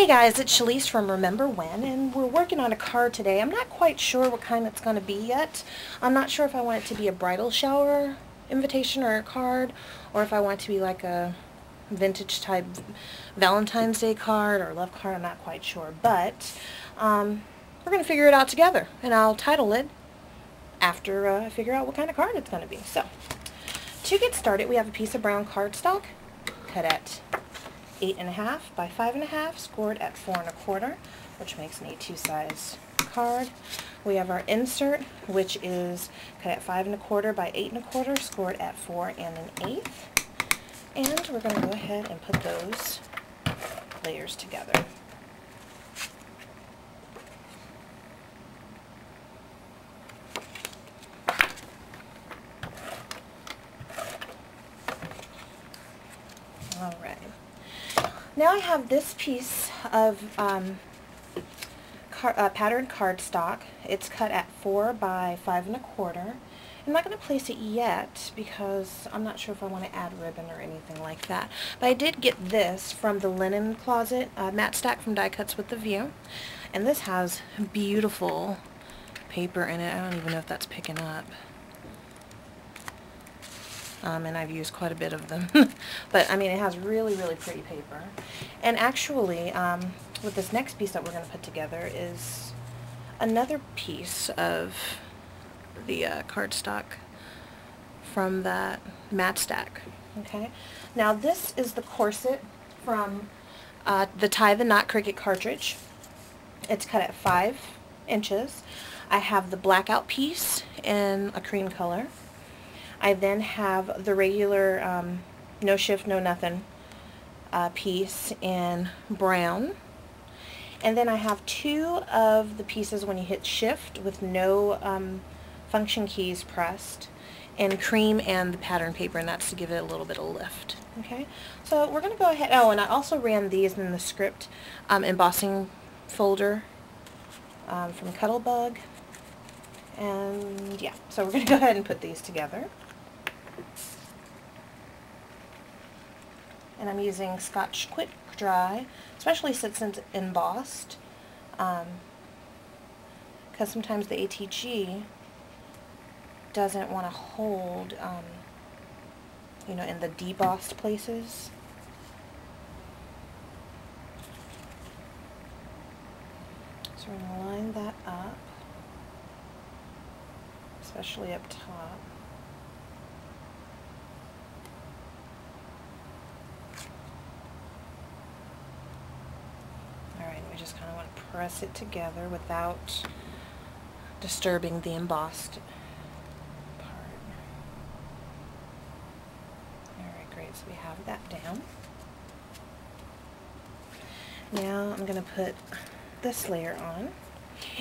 Hey guys, it's Shalise from Remember When, and we're working on a card today. I'm not quite sure what kind it's going to be yet. I'm not sure if I want it to be a bridal shower invitation or a card, or if I want it to be like a vintage type Valentine's Day card or love card. I'm not quite sure, but we're going to figure it out together, and I'll title it after I figure out what kind of card it's going to be. So, to get started, we have a piece of brown cardstock cut at 8.5 by 5.5, scored at 4 1/4, which makes an A2 size card. We have our insert, which is cut at 5 1/4 by 8 1/4, scored at 4 1/8. And we're going to go ahead and put those layers together. All right. Now I have this piece of patterned cardstock. It's cut at 4 by 5 1/4. I'm not going to place it yet because I'm not sure if I want to add ribbon or anything like that. But I did get this from the Linen Closet matte stack from Die Cuts with the View. And this has beautiful paper in it. I don't even know if that's picking up. And I've used quite a bit of them. But, I mean, it has really, really pretty paper. And actually, with this next piece that we're going to put together is another piece of the cardstock from that matte stack. Okay. Now, this is the corset from the Tie the Knot Cricut cartridge. It's cut at 5 inches. I have the blackout piece in a cream color. I then have the regular no shift, no nothing piece in brown. And then I have 2 of the pieces when you hit shift with no function keys pressed in cream and the pattern paper, and that's to give it a little bit of lift. Okay, so we're going to go ahead. Oh, and I also ran these in the script embossing folder from Cuttlebug. And yeah, so we're going to go ahead and put these together. And I'm using Scotch Quick Dry, especially since it's embossed, because sometimes the ATG doesn't want to hold, you know, in the debossed places. So we're going to line that up, especially up top. We just kind of want to press it together without disturbing the embossed part. Alright, great. So we have that down. Now I'm going to put this layer on.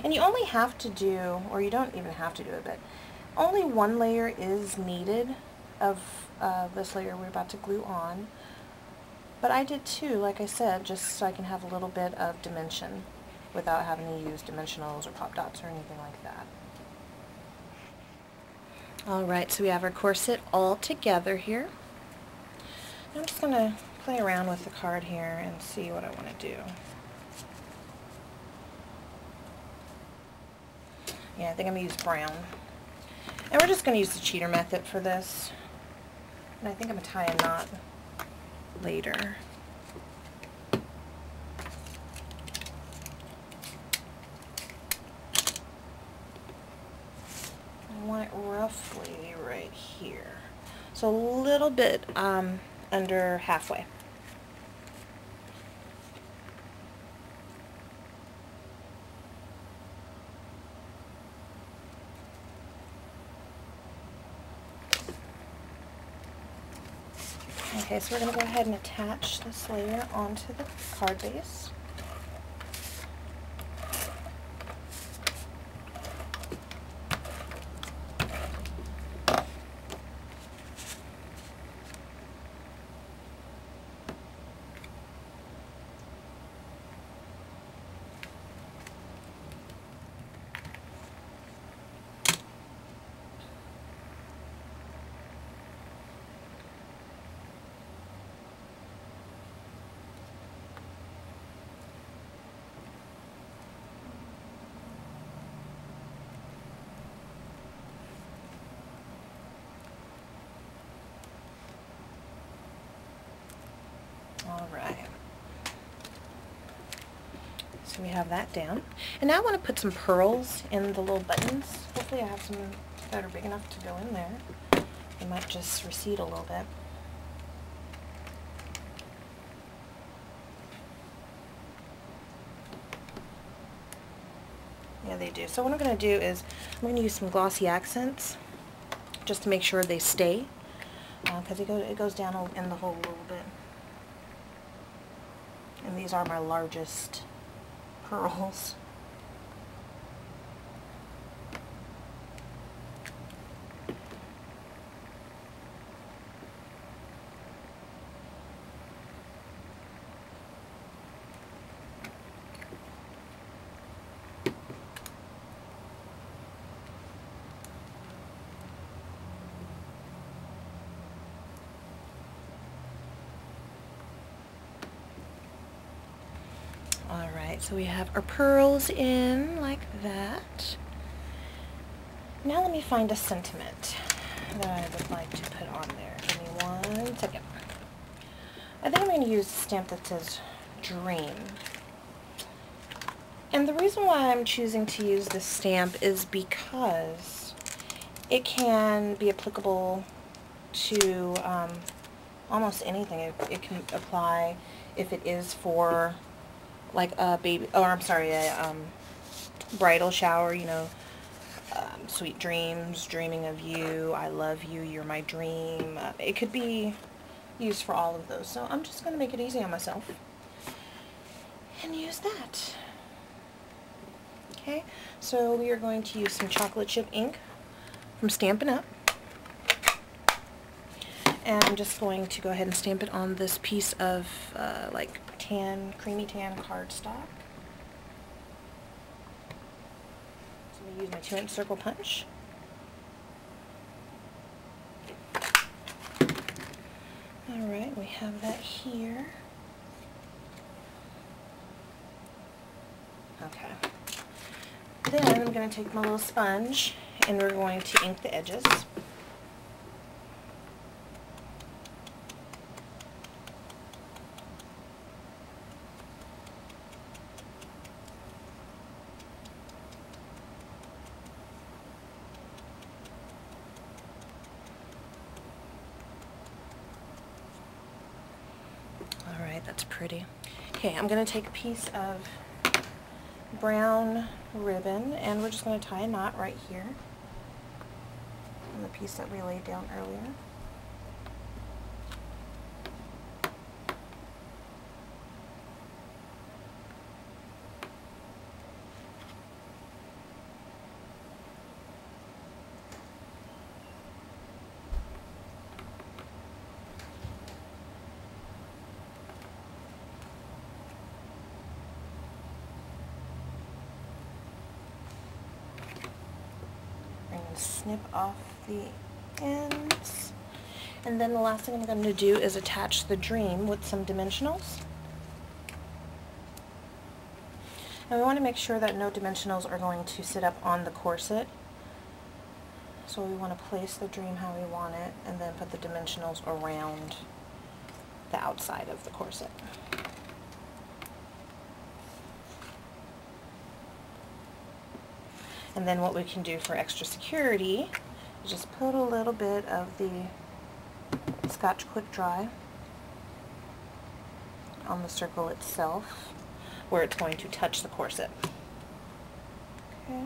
And you only have to do, or you don't even have to do it, but only one layer is needed of this layer we're about to glue on. But I did 2, like I said, just so I can have a little bit of dimension without having to use dimensionals or pop dots or anything like that. Alright, so we have our corset all together here. I'm just going to play around with the card here and see what I want to do. Yeah, I think I'm going to use brown. And we're just going to use the cheater method for this. And I think I'm going to tie a knot later. I want it roughly right here. So a little bit under halfway. Okay, so we're going to go ahead and attach this layer onto the card base. So we have that down. And now I want to put some pearls in the little buttons. Hopefully I have some that are big enough to go in there. They might just recede a little bit. Yeah, they do. So what I'm going to do is I'm going to use some glossy accents just to make sure they stay, because it goes down in the hole a little bit. And these are my largest pearls. Alright, so we have our pearls in like that. Now let me find a sentiment that I would like to put on there. Give me 1 second. I think I'm going to use a stamp that says Dream. And the reason why I'm choosing to use this stamp is because it can be applicable to almost anything. It can apply if it is for like a baby, or I'm sorry, a bridal shower, you know, sweet dreams, dreaming of you, I love you, you're my dream. It could be used for all of those. So I'm just going to make it easy on myself and use that. Okay, so we are going to use some chocolate chip ink from Stampin' Up. And I'm just going to go ahead and stamp it on this piece of like creamy tan cardstock. So I'm going to use my 2-inch circle punch. Alright, we have that here. Okay. Then I'm going to take my little sponge and we're going to ink the edges. Alright, that's pretty. Okay, I'm going to take a piece of brown ribbon and we're just going to tie a knot right here on the piece that we laid down earlier. Snip off the ends. And then the last thing I'm going to do is attach the dream with some dimensionals. And we want to make sure that no dimensionals are going to sit up on the corset. So we want to place the dream how we want it and then put the dimensionals around the outside of the corset. And then what we can do for extra security is just put a little bit of the Scotch Quick Dry on the circle itself where it's going to touch the corset. Okay.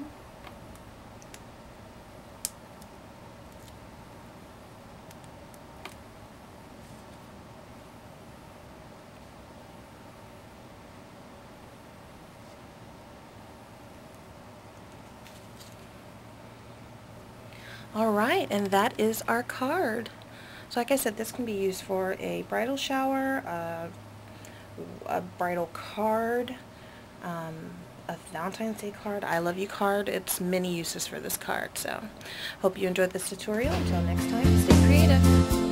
Alright, and that is our card. So like I said, this can be used for a bridal shower, a bridal card, a Valentine's Day card, I love you card. It's many uses for this card. So hope you enjoyed this tutorial. Until next time, stay creative.